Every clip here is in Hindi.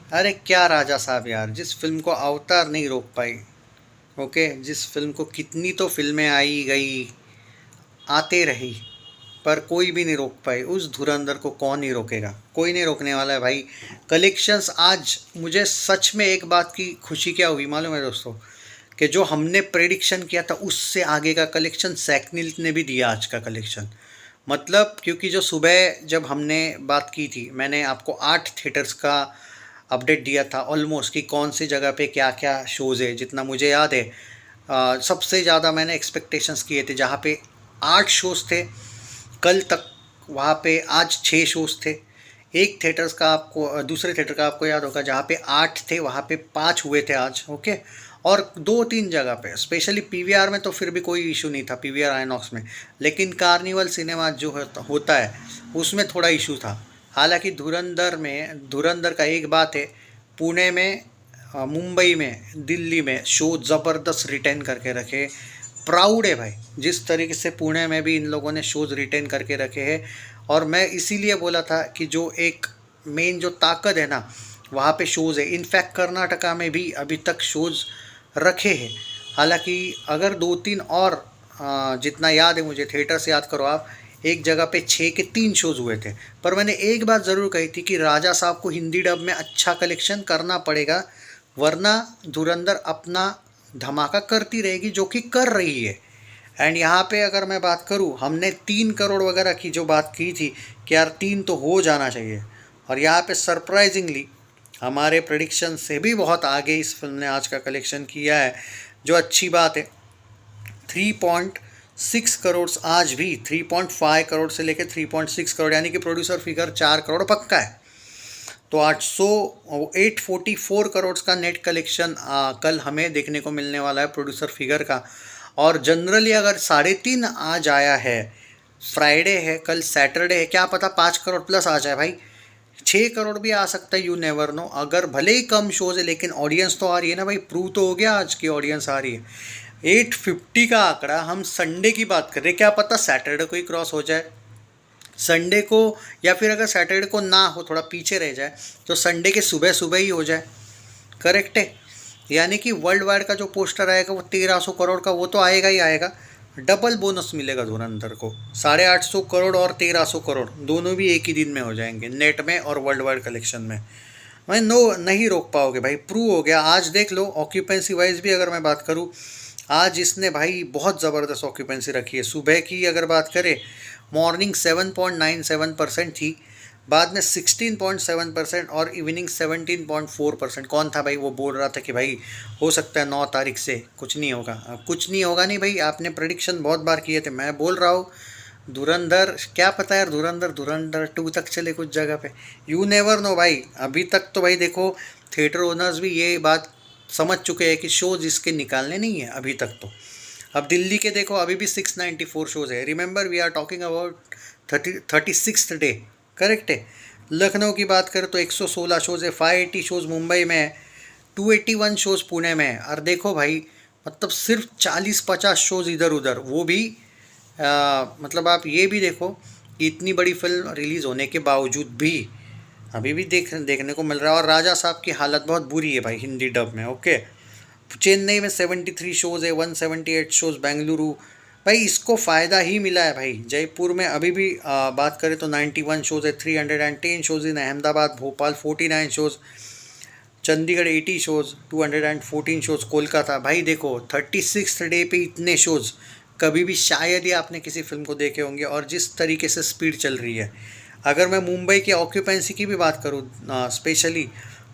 अरे क्या राजा साहब यार, जिस फिल्म को अवतार नहीं रोक पाई। ओके, जिस फिल्म को कितनी तो फिल्में आई गई, आते रही, पर कोई भी नहीं रोक पाई, उस धुरंधर को कौन ही रोकेगा? कोई नहीं रोकने वाला है भाई। कलेक्शंस आज, मुझे सच में एक बात की खुशी क्या हुई मालूम है दोस्तों, कि जो हमने प्रेडिक्शन किया था उससे आगे का कलेक्शन सैकनिल ने भी दिया आज का कलेक्शन। मतलब क्योंकि जो सुबह जब हमने बात की थी, मैंने आपको 8 थिएटर्स का अपडेट दिया था ऑलमोस्ट, कि कौन सी जगह पे क्या क्या शोज़ है। जितना मुझे याद है, सबसे ज़्यादा मैंने एक्सपेक्टेशंस किए थे जहाँ पे 8 शोज़ थे कल तक, वहाँ पे आज 6 शोज़ थे। एक थिएटर्स का आपको, दूसरे थिएटर का आपको याद होगा, जहाँ पे 8 थे वहाँ पे 5 हुए थे आज। ओके, और 2-3 जगह पे, स्पेशली पीवीआर में तो फिर भी कोई इशू नहीं था, पीवीआर आइनॉक्स में। लेकिन कार्निवल सिनेमा जो होता है उसमें थोड़ा इशू था। हालांकि धुरंधर का एक बात है, पुणे में, मुंबई में, दिल्ली में शो ज़बरदस्त रिटेन करके रखे। प्राउड है भाई, जिस तरीके से पुणे में भी इन लोगों ने शोज़ रिटेन करके रखे हैं। और मैं इसीलिए बोला था कि जो एक मेन जो ताकत है ना, वहाँ पे शोज़ है। इनफैक्ट कर्नाटका में भी अभी तक शोज़ रखे हैं। हालांकि अगर 2-3 और, जितना याद है मुझे, थिएटर से याद करो आप, एक जगह पे 6 के 3 शोज़ हुए थे। पर मैंने एक बात ज़रूर कही थी कि राजा साहब को हिंदी डब में अच्छा कलेक्शन करना पड़ेगा, वरना धुरंधर अपना धमाका करती रहेगी, जो कि कर रही है। एंड यहाँ पे अगर मैं बात करूँ, हमने 3 करोड़ वगैरह की जो बात की थी कि यार 3 तो हो जाना चाहिए, और यहाँ पे सरप्राइजिंगली हमारे प्रेडिक्शन से भी बहुत आगे इस फिल्म ने आज का कलेक्शन किया है, जो अच्छी बात है। 3.6 करोड़, आज भी 3.5 करोड़ से लेकर 3.6 करोड़, यानी कि प्रोड्यूसर फिगर 4 करोड़ पक्का है। तो 844 करोड़ का नेट कलेक्शन कल हमें देखने को मिलने वाला है प्रोड्यूसर फिगर का। और जनरली अगर 3.5 आज आया है, फ्राइडे है, कल सैटरडे है, क्या पता 5 करोड़ प्लस आ जाए भाई। 6 करोड़ भी आ सकता है, यू नेवर नो। अगर भले ही कम शोज है, लेकिन ऑडियंस तो आ रही है ना भाई, प्रूव तो हो गया आज की ऑडियंस आ रही है। 850 का आंकड़ा, हम संडे की बात कर रहे हैं, क्या पता सैटरडे को ही क्रॉस हो जाए, संडे को, या फिर अगर सैटरडे को ना हो, थोड़ा पीछे रह जाए, तो संडे के सुबह सुबह ही हो जाए। करेक्ट है। यानी कि वर्ल्ड वाइड का जो पोस्टर आएगा वो 1300 करोड़ का, वो तो आएगा ही आएगा। डबल बोनस मिलेगा धुरंधर को, 850 करोड़ और 1300 करोड़ दोनों भी एक ही दिन में हो जाएंगे, नेट में और वर्ल्ड वाइड कलेक्शन में। मैं नो, नहीं रोक पाओगे भाई, प्रूव हो गया। आज देख लो, ऑक्यूपेंसी वाइज भी अगर मैं बात करूँ, आज इसने भाई बहुत ज़बरदस्त ऑक्यूपेंसी रखी है। सुबह की अगर बात करें, मॉर्निंग 7.97% थी, बाद में 16.7% और इवनिंग 17.4%। कौन था भाई वो बोल रहा था कि भाई हो सकता है 9 तारीख से कुछ नहीं होगा? अब कुछ नहीं होगा नहीं भाई, आपने प्रेडिक्शन बहुत बार किए थे। मैं बोल रहा हूँ धुरंधर, क्या पता यार, धुरंधर 2 तक चले कुछ जगह पे, यू नेवर नो भाई। अभी तक तो भाई देखो, थिएटर ओनर्स भी ये बात समझ चुके हैं कि शोज इसके निकालने नहीं है अभी तक तो। अब दिल्ली के देखो, अभी भी 694 शोज़ है। Remember we are talking about 36th day. Correct है। लखनऊ की बात करें तो 116 शोज़ है, 580 शोज़ मुंबई में है, 281 शोज़ पुणे में है। और देखो भाई, मतलब सिर्फ 40-50 शोज़ इधर उधर, वो भी मतलब आप ये भी देखो कि इतनी बड़ी फिल्म रिलीज़ होने के बावजूद भी अभी भी देखने को मिल रहा है। और राजा साहब की हालत बहुत बुरी है भाई हिंदी डब में। ओके, चेन्नई में 73 शोज़ है, 178 शोज़ बेंगलुरु। भाई इसको फ़ायदा ही मिला है भाई। जयपुर में अभी भी बात करें तो 91 शोज़ है, 310 shows in Ahmedabad. Bhopal 49 shows, Chandigarh 80 shows, 214 shows. Kolkata, भाई देखो 36 डे पे इतने शोज़ कभी भी शायद ही आपने किसी फिल्म को देखे होंगे। और जिस तरीके से स्पीड चल रही है, अगर मैं मुंबई के ऑक्यूपेंसी की भी बात करूँ स्पेशली,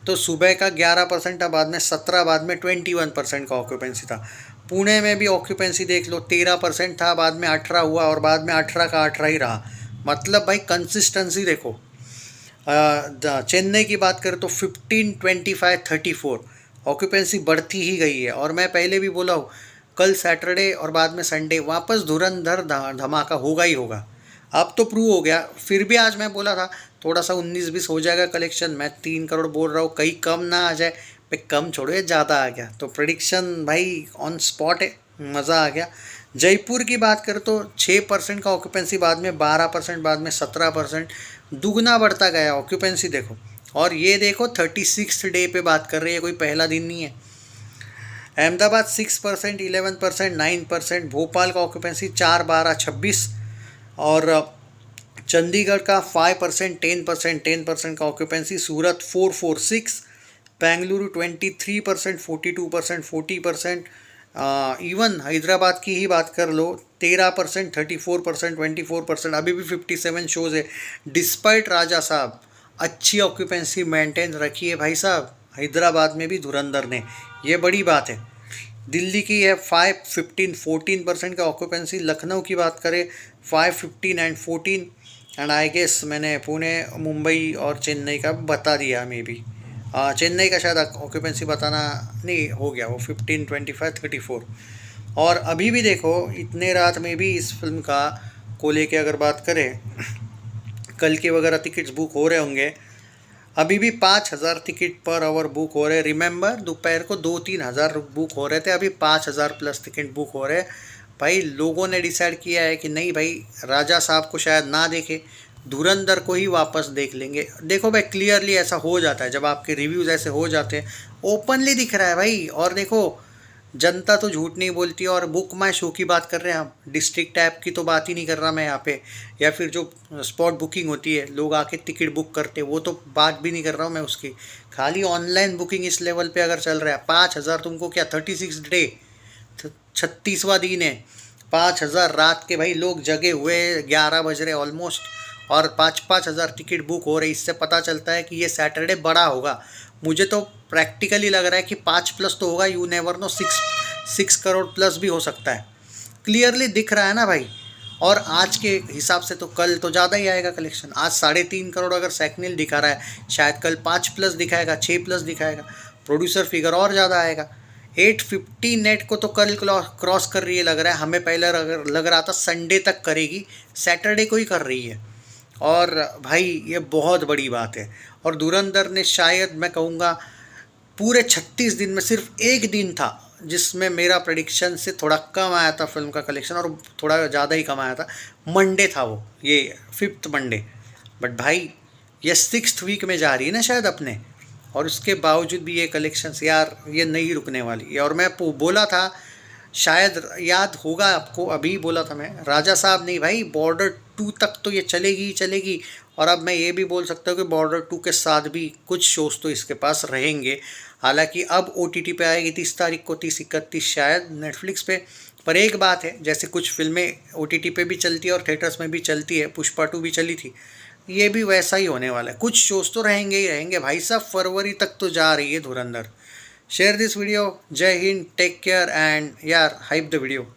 तो सुबह का 11% था, बाद में 17, बाद में 21% का ऑक्यूपेंसी था। पुणे में भी ऑक्यूपेंसी देख लो, 13% था, बाद में 18 हुआ, और बाद में 18 का 18 ही रहा। मतलब भाई कंसिस्टेंसी देखो। चेन्नई की बात करें तो 15, 25, 34 ऑक्यूपेंसी बढ़ती ही गई है। और मैं पहले भी बोला हूँ, कल सैटरडे और बाद में संडे वापस धुरंधर धमाका होगा ही होगा। अब तो प्रूव हो गया। फिर भी आज मैं बोला था थोड़ा सा 19-20 हो जाएगा कलेक्शन, मैं 3 करोड़ बोल रहा हूँ, कहीं कम ना आ जाए। पे कम छोड़ो, ये ज़्यादा आ गया तो प्रेडिक्शन भाई ऑन स्पॉट है, मज़ा आ गया। जयपुर की बात करें तो 6% का ऑक्यूपेंसी, बाद में 12%, बाद में 17%, दुगना बढ़ता गया ऑक्यूपेंसी। देखो और ये देखो 36th डे पे बात कर रही है, कोई पहला दिन नहीं है। अहमदाबाद 6%, 11%, 9%, भोपाल का ऑक्यूपेंसी 4, 12, 26, और चंडीगढ़ का 5%, 10%, 10% का ऑक्यूपेंसी, सूरत 4, 4, 6, बेंगलुरु 23%, 42%, 40%, इवन हैदराबाद की ही बात कर लो 13%, 34%, 24%, अभी भी 57 शोज़ है। डिस्पाइट राजा साहब अच्छी ऑक्यूपेंसी मेंटेन रखी है भाई साहब, हैदराबाद में भी धुरंधर ने, ये बड़ी बात है। दिल्ली की है 5, 15, 14% का ऑक्यूपेंसी। लखनऊ की बात करें 5, 15 एंड 14, एंड आई गेस मैंने पुणे, मुंबई और चेन्नई का बता दिया मे बी। चेन्नई का शायद ऑक्यूपेंसी बताना नहीं हो गया, वो 15, 25, 34। और अभी भी देखो इतने रात में भी इस फिल्म का को लेके अगर बात करें, कल के वगैरह टिकट्स बुक हो रहे होंगे, अभी भी 5,000 टिकट पर आवर बुक हो रहे। रिमेंबर दोपहर को 2-3 हज़ार बुक हो रहे थे, अभी 5,000 प्लस टिकट बुक हो रहे। भाई लोगों ने डिसाइड किया है कि नहीं भाई, राजा साहब को शायद ना देखे, धुरंधर को ही वापस देख लेंगे। देखो भाई क्लियरली ऐसा हो जाता है जब आपके रिव्यूज़ ऐसे हो जाते हैं, ओपनली दिख रहा है भाई। और देखो जनता तो झूठ नहीं बोलती। और बुक माई शो की बात कर रहे हैं हम, डिस्ट्रिक्ट ऐप की तो बात ही नहीं कर रहा मैं यहाँ पे, या फिर जो स्पॉट बुकिंग होती है लोग आके टिकट बुक करते हैं, वो तो बात भी नहीं कर रहा हूँ मैं उसकी। खाली ऑनलाइन बुकिंग इस लेवल पे अगर चल रहा है, 5,000 तुमको क्या 36 डे, 36वां दिन है, 5,000 रात के भाई लोग जगे हुए, 11 बज रहे ऑलमोस्ट, और 5,000 टिकट बुक हो रहे। इससे पता चलता है कि ये सैटरडे बड़ा होगा। मुझे तो प्रैक्टिकली लग रहा है कि 5+ तो होगा, you never know, 6 crore plus भी हो सकता है। क्लियरली दिख रहा है ना भाई। और आज के हिसाब से तो कल तो ज़्यादा ही आएगा कलेक्शन। आज 3.5 करोड़ अगर सैकनिल दिखा रहा है, शायद कल 5+ दिखाएगा, 6+ दिखाएगा, प्रोड्यूसर फिगर और ज़्यादा आएगा। 850 नेट को तो कल क्रॉस कर रही है लग रहा है, हमें पहले लग रहा था संडे तक करेगी, सैटरडे को ही कर रही है। और भाई ये बहुत बड़ी बात है। और धुरंधर ने शायद मैं कहूँगा पूरे 36 दिन में सिर्फ एक दिन था जिसमें मेरा प्रेडिक्शन से थोड़ा कम आया था फिल्म का कलेक्शन, और थोड़ा ज़्यादा ही कम आया था। मंडे था वो, ये 5th मंडे। बट भाई ये 6th वीक में जा रही है ना शायद अपने, और उसके बावजूद भी ये कलेक्शंस यार ये नहीं रुकने वाली। और मैं बोला था, शायद याद होगा आपको, अभी बोला था मैं, राजा साहब नहीं भाई, बॉर्डर 2 तक तो ये चलेगी ही चलेगी। और अब मैं ये भी बोल सकता हूँ कि बॉर्डर 2 के साथ भी कुछ शोज़ तो इसके पास रहेंगे। हालांकि अब OTT पे आएगी 30 तारीख को, 30, 31 शायद नेटफ्लिक्स पे। पर एक बात है, जैसे कुछ फिल्में OTT पे भी चलती है और थिएटर्स में भी चलती है, पुष्पा 2 भी चली थी, ये भी वैसा ही होने वाला है। कुछ शोज़ तो रहेंगे ही रहेंगे भाई साहब, फरवरी तक तो जा रही है धुरंधर। शेयर दिस वीडियो, जय हिंद, टेक केयर, एंड यार हाइप द वीडियो।